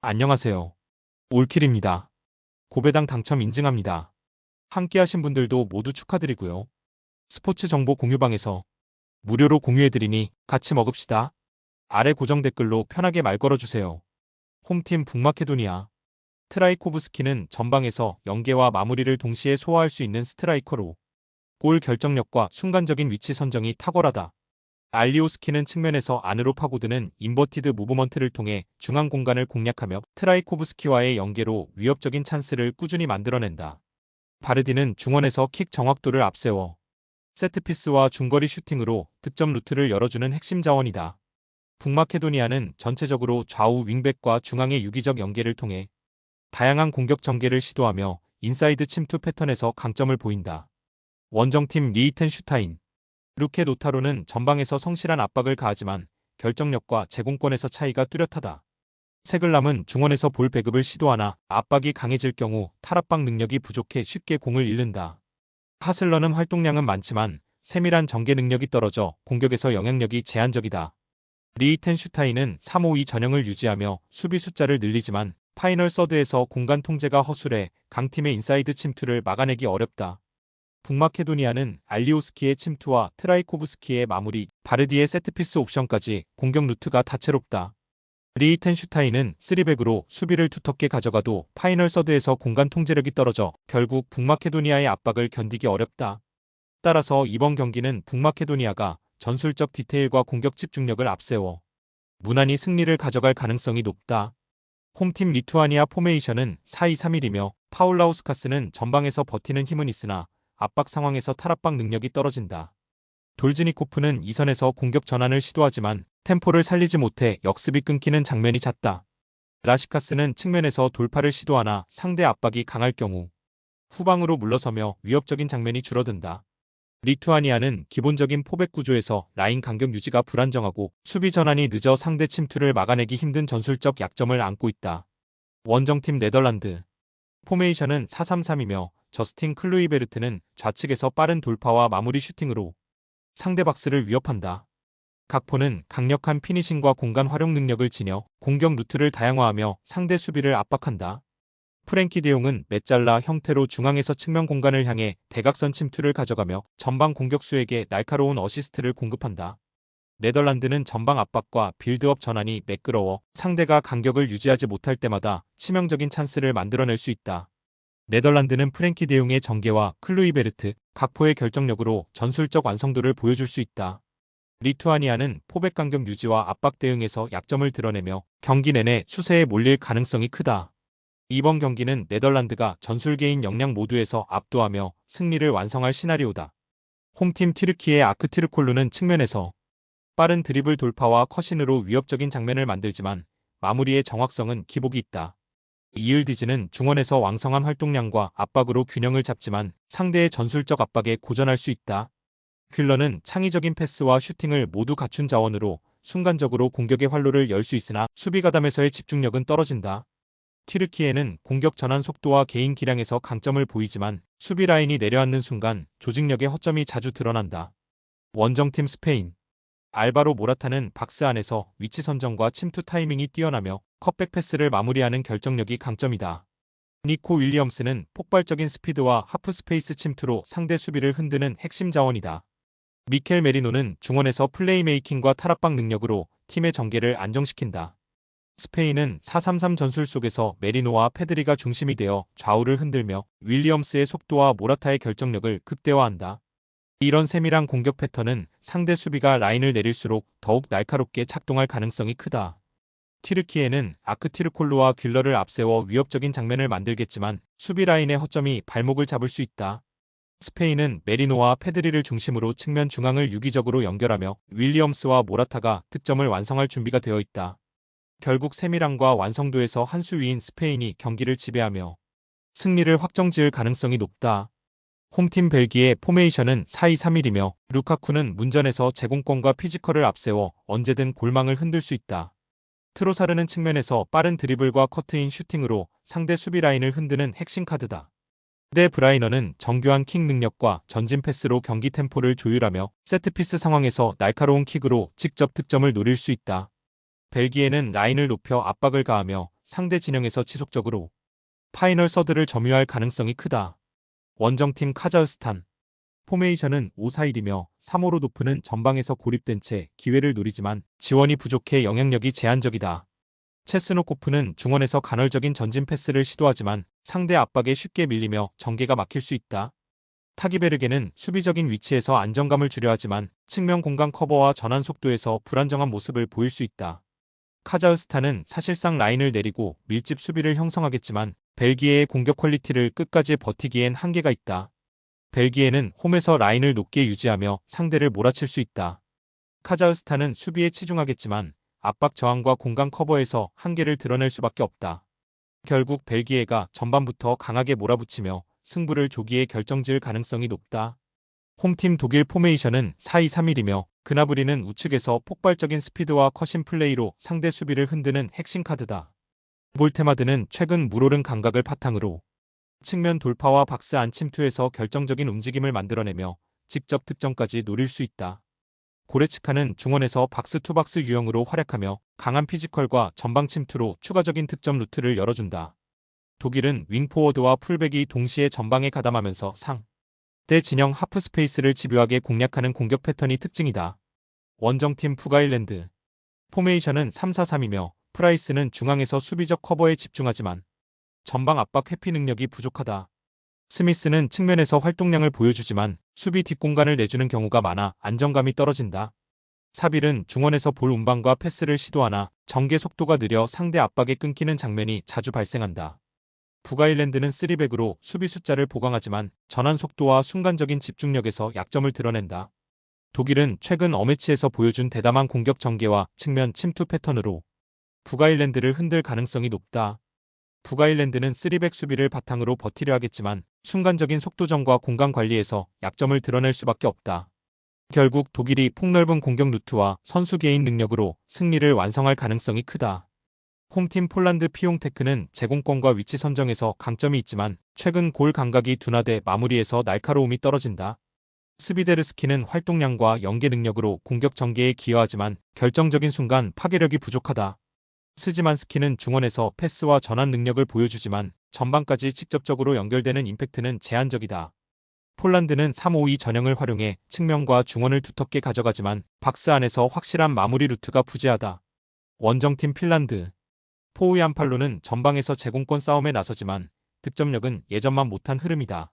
안녕하세요. 올킬입니다. 고배당 당첨 인증합니다. 함께 하신 분들도 모두 축하드리고요. 스포츠 정보 공유방에서 무료로 공유해드리니 같이 먹읍시다. 아래 고정 댓글로 편하게 말 걸어주세요. 홈팀 북마케도니아. 트라이코브스키는 전방에서 연계와 마무리를 동시에 소화할 수 있는 스트라이커로 골 결정력과 순간적인 위치 선정이 탁월하다. 알리오스키는 측면에서 안으로 파고드는 인버티드 무브먼트를 통해 중앙 공간을 공략하며 트라이코브스키와의 연계로 위협적인 찬스를 꾸준히 만들어낸다. 바르디는 중원에서 킥 정확도를 앞세워 세트피스와 중거리 슈팅으로 득점 루트를 열어주는 핵심 자원이다. 북마케도니아는 전체적으로 좌우 윙백과 중앙의 유기적 연계를 통해 다양한 공격 전개를 시도하며 인사이드 침투 패턴에서 강점을 보인다. 원정팀 리히텐슈타인. 루케 노타로는 전방에서 성실한 압박을 가하지만 결정력과 제공권에서 차이가 뚜렷하다. 세글람은 중원에서 볼 배급을 시도하나 압박이 강해질 경우 탈압박 능력이 부족해 쉽게 공을 잃는다. 하슬러는 활동량은 많지만 세밀한 전개 능력이 떨어져 공격에서 영향력이 제한적이다. 리히텐슈타인은 3-5-2 전형을 유지하며 수비 숫자를 늘리지만 파이널 서드에서 공간 통제가 허술해 강팀의 인사이드 침투를 막아내기 어렵다. 북마케도니아는 알리오스키의 침투와 트라이코브스키의 마무리, 바르디의 세트피스 옵션까지 공격 루트가 다채롭다. 리히텐슈타인은 3백으로 수비를 두텁게 가져가도 파이널 서드에서 공간 통제력이 떨어져 결국 북마케도니아의 압박을 견디기 어렵다. 따라서 이번 경기는 북마케도니아가 전술적 디테일과 공격 집중력을 앞세워 무난히 승리를 가져갈 가능성이 높다. 홈팀 리투아니아 포메이션은 4-2-3-1이며 파울라우스카스는 전방에서 버티는 힘은 있으나 압박 상황에서 탈압박 능력이 떨어진다. 돌즈니코프는 이선에서 공격 전환을 시도하지만 템포를 살리지 못해 역습이 끊기는 장면이 잦다. 라시카스는 측면에서 돌파를 시도하나 상대 압박이 강할 경우 후방으로 물러서며 위협적인 장면이 줄어든다. 리투아니아는 기본적인 포백 구조에서 라인 간격 유지가 불안정하고 수비 전환이 늦어 상대 침투를 막아내기 힘든 전술적 약점을 안고 있다. 원정팀 네덜란드. 포메이션은 4-3-3이며 저스틴 클루이베르트는 좌측에서 빠른 돌파와 마무리 슈팅으로 상대 박스를 위협한다. 각포는 강력한 피니싱과 공간 활용 능력을 지녀 공격 루트를 다양화하며 상대 수비를 압박한다. 프랭키 데용은 메잘라 형태로 중앙에서 측면 공간을 향해 대각선 침투를 가져가며 전방 공격수에게 날카로운 어시스트를 공급한다. 네덜란드는 전방 압박과 빌드업 전환이 매끄러워 상대가 간격을 유지하지 못할 때마다 치명적인 찬스를 만들어낼 수 있다. 네덜란드는 프랭키 데용의 전개와 클루이베르트, 각포의 결정력으로 전술적 완성도를 보여줄 수 있다. 리투아니아는 포백 간격 유지와 압박 대응에서 약점을 드러내며 경기 내내 수세에 몰릴 가능성이 크다. 이번 경기는 네덜란드가 전술 개인 역량 모두에서 압도하며 승리를 완성할 시나리오다. 홈팀 튀르키의 아크티르콜루는 측면에서 빠른 드리블 돌파와 컷신으로 위협적인 장면을 만들지만 마무리의 정확성은 기복이 있다. 이을디즈는 중원에서 왕성한 활동량과 압박으로 균형을 잡지만 상대의 전술적 압박에 고전할 수 있다. 퀼러는 창의적인 패스와 슈팅을 모두 갖춘 자원으로 순간적으로 공격의 활로를 열 수 있으나 수비 가담에서의 집중력은 떨어진다. 튀르키예는 공격 전환 속도와 개인 기량에서 강점을 보이지만 수비 라인이 내려앉는 순간 조직력의 허점이 자주 드러난다. 원정팀 스페인. 알바로 모라타는 박스 안에서 위치 선정과 침투 타이밍이 뛰어나며 컷백 패스를 마무리하는 결정력이 강점이다. 니코 윌리엄스는 폭발적인 스피드와 하프 스페이스 침투로 상대 수비를 흔드는 핵심 자원이다. 미켈 메리노는 중원에서 플레이메이킹과 탈압박 능력으로 팀의 전개를 안정시킨다. 스페인은 4-3-3 전술 속에서 메리노와 페드리가 중심이 되어 좌우를 흔들며 윌리엄스의 속도와 모라타의 결정력을 극대화한다. 이런 세밀한 공격 패턴은 상대 수비가 라인을 내릴수록 더욱 날카롭게 작동할 가능성이 크다. 튀르키예는 아크티르콜루와 귤러를 앞세워 위협적인 장면을 만들겠지만 수비 라인의 허점이 발목을 잡을 수 있다. 스페인은 메리노와 페드리를 중심으로 측면 중앙을 유기적으로 연결하며 윌리엄스와 모라타가 득점을 완성할 준비가 되어 있다. 결국 세밀함과 완성도에서 한 수 위인 스페인이 경기를 지배하며 승리를 확정지을 가능성이 높다. 홈팀 벨기에 포메이션은 4-2-3-1이며 루카쿠는 문전에서 제공권과 피지컬을 앞세워 언제든 골망을 흔들 수 있다. 트로사르는 측면에서 빠른 드리블과 커트인 슈팅으로 상대 수비 라인을 흔드는 핵심 카드다. 데 브라이너는 정교한 킥 능력과 전진 패스로 경기 템포를 조율하며 세트피스 상황에서 날카로운 킥으로 직접 득점을 노릴 수 있다. 벨기에는 라인을 높여 압박을 가하며 상대 진영에서 지속적으로 파이널 서드를 점유할 가능성이 크다. 원정팀 카자흐스탄 포메이션은 5-4-1이며 3-5로 도프는 전방에서 고립된 채 기회를 노리지만 지원이 부족해 영향력이 제한적이다. 체스노코프는 중원에서 간헐적인 전진 패스를 시도하지만 상대 압박에 쉽게 밀리며 전개가 막힐 수 있다. 타기베르게는 수비적인 위치에서 안정감을 주려 하지만 측면 공간 커버와 전환 속도에서 불안정한 모습을 보일 수 있다. 카자흐스탄은 사실상 라인을 내리고 밀집 수비를 형성하겠지만 벨기에의 공격 퀄리티를 끝까지 버티기엔 한계가 있다. 벨기에는 홈에서 라인을 높게 유지하며 상대를 몰아칠 수 있다. 카자흐스탄은 수비에 치중하겠지만 압박 저항과 공간 커버에서 한계를 드러낼 수밖에 없다. 결국 벨기에가 전반부터 강하게 몰아붙이며 승부를 조기에 결정지을 가능성이 높다. 홈팀 독일 포메이션은 4-2-3-1이며 그나브리는 우측에서 폭발적인 스피드와 컷신 플레이로 상대 수비를 흔드는 핵심 카드다. 볼테마드는 최근 물오른 감각을 바탕으로 측면 돌파와 박스 안 침투에서 결정적인 움직임을 만들어내며 직접 득점까지 노릴 수 있다. 고레츠카는 중원에서 박스 투 박스 유형으로 활약하며 강한 피지컬과 전방 침투로 추가적인 득점 루트를 열어준다. 독일은 윙포워드와 풀백이 동시에 전방에 가담하면서 상대 진영 하프 스페이스를 집요하게 공략하는 공격 패턴이 특징이다. 원정팀 북아일랜드 포메이션은 3-4-3이며 프라이스는 중앙에서 수비적 커버에 집중하지만 전방 압박 회피 능력이 부족하다. 스미스는 측면에서 활동량을 보여주지만 수비 뒷공간을 내주는 경우가 많아 안정감이 떨어진다. 사빌은 중원에서 볼 운반과 패스를 시도하나 전개 속도가 느려 상대 압박에 끊기는 장면이 자주 발생한다. 북아일랜드는 3백으로 수비 숫자를 보강하지만 전환 속도와 순간적인 집중력에서 약점을 드러낸다. 독일은 최근 어매치에서 보여준 대담한 공격 전개와 측면 침투 패턴으로 북아일랜드를 흔들 가능성이 높다. 북아일랜드는 3백 수비를 바탕으로 버티려 하겠지만 순간적인 속도전과 공간 관리에서 약점을 드러낼 수밖에 없다. 결국 독일이 폭넓은 공격 루트와 선수 개인 능력으로 승리를 완성할 가능성이 크다. 홈팀 폴란드 피용테크는 제공권과 위치 선정에서 강점이 있지만 최근 골 감각이 둔화돼 마무리에서 날카로움이 떨어진다. 스비데르스키는 활동량과 연계 능력으로 공격 전개에 기여하지만 결정적인 순간 파괴력이 부족하다. 스지만스키는 중원에서 패스와 전환 능력을 보여주지만 전방까지 직접적으로 연결되는 임팩트는 제한적이다. 폴란드는 3-5-2 전형을 활용해 측면과 중원을 두텁게 가져가지만 박스 안에서 확실한 마무리 루트가 부재하다. 원정팀 핀란드 포우얀팔로는 전방에서 제공권 싸움에 나서지만 득점력은 예전만 못한 흐름이다.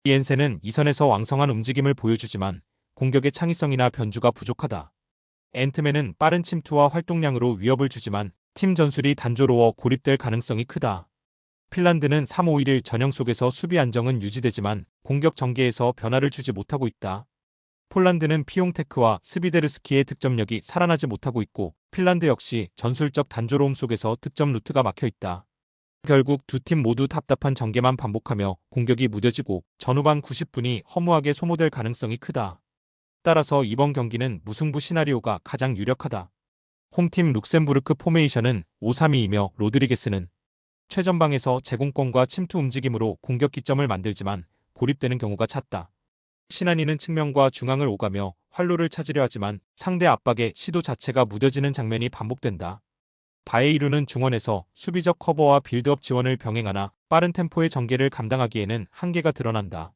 이엔센은 이선에서 왕성한 움직임을 보여주지만 공격의 창의성이나 변주가 부족하다. 앤트맨은 빠른 침투와 활동량으로 위협을 주지만 팀 전술이 단조로워 고립될 가능성이 크다. 핀란드는 3-5-1 전형 속에서 수비 안정은 유지되지만 공격 전개에서 변화를 주지 못하고 있다. 폴란드는 피용테크와 스비데르스키의 득점력이 살아나지 못하고 있고 핀란드 역시 전술적 단조로움 속에서 득점 루트가 막혀 있다. 결국 두 팀 모두 답답한 전개만 반복하며 공격이 무뎌지고 전후반 90분이 허무하게 소모될 가능성이 크다. 따라서 이번 경기는 무승부 시나리오가 가장 유력하다. 홈팀 룩셈부르크 포메이션은 5-3-2이며 로드리게스는 최전방에서 제공권과 침투 움직임으로 공격 기점을 만들지만 고립되는 경우가 잦다. 시나니는 측면과 중앙을 오가며 활로를 찾으려 하지만 상대 압박에 시도 자체가 무뎌지는 장면이 반복된다. 바에이루는 중원에서 수비적 커버와 빌드업 지원을 병행하나 빠른 템포의 전개를 감당하기에는 한계가 드러난다.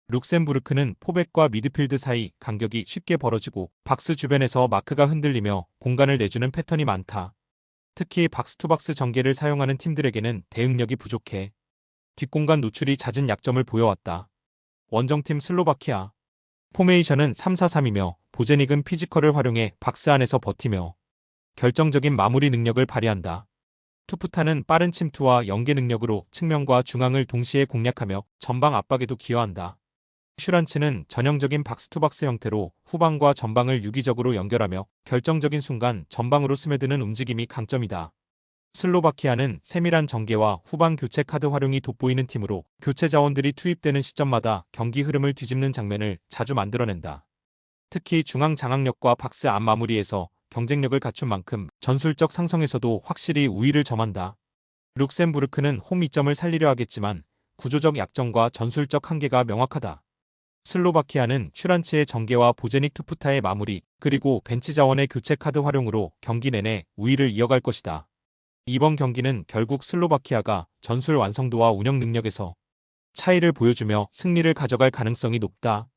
룩셈부르크는 포백과 미드필드 사이 간격이 쉽게 벌어지고 박스 주변에서 마크가 흔들리며 공간을 내주는 패턴이 많다. 특히 박스투박스 전개를 사용하는 팀들에게는 대응력이 부족해 뒷공간 노출이 잦은 약점을 보여왔다. 원정팀 슬로바키아 포메이션은 3-4-3이며 보제닉은 피지컬을 활용해 박스 안에서 버티며 결정적인 마무리 능력을 발휘한다. 투프타는 빠른 침투와 연계 능력으로 측면과 중앙을 동시에 공략하며 전방 압박에도 기여한다. 슈란츠는 전형적인 박스투박스 형태로 후방과 전방을 유기적으로 연결하며 결정적인 순간 전방으로 스며드는 움직임이 강점이다. 슬로바키아는 세밀한 전개와 후방 교체 카드 활용이 돋보이는 팀으로 교체 자원들이 투입되는 시점마다 경기 흐름을 뒤집는 장면을 자주 만들어낸다. 특히 중앙 장악력과 박스 안 마무리에서 경쟁력을 갖춘 만큼 전술적 상성에서도 확실히 우위를 점한다. 룩셈부르크는 홈 이점을 살리려 하겠지만 구조적 약점과 전술적 한계가 명확하다. 슬로바키아는 슈란츠의 전개와 보제닉 투프타의 마무리, 그리고 벤치 자원의 교체 카드 활용으로 경기 내내 우위를 이어갈 것이다. 이번 경기는 결국 슬로바키아가 전술 완성도와 운영 능력에서 차이를 보여주며 승리를 가져갈 가능성이 높다.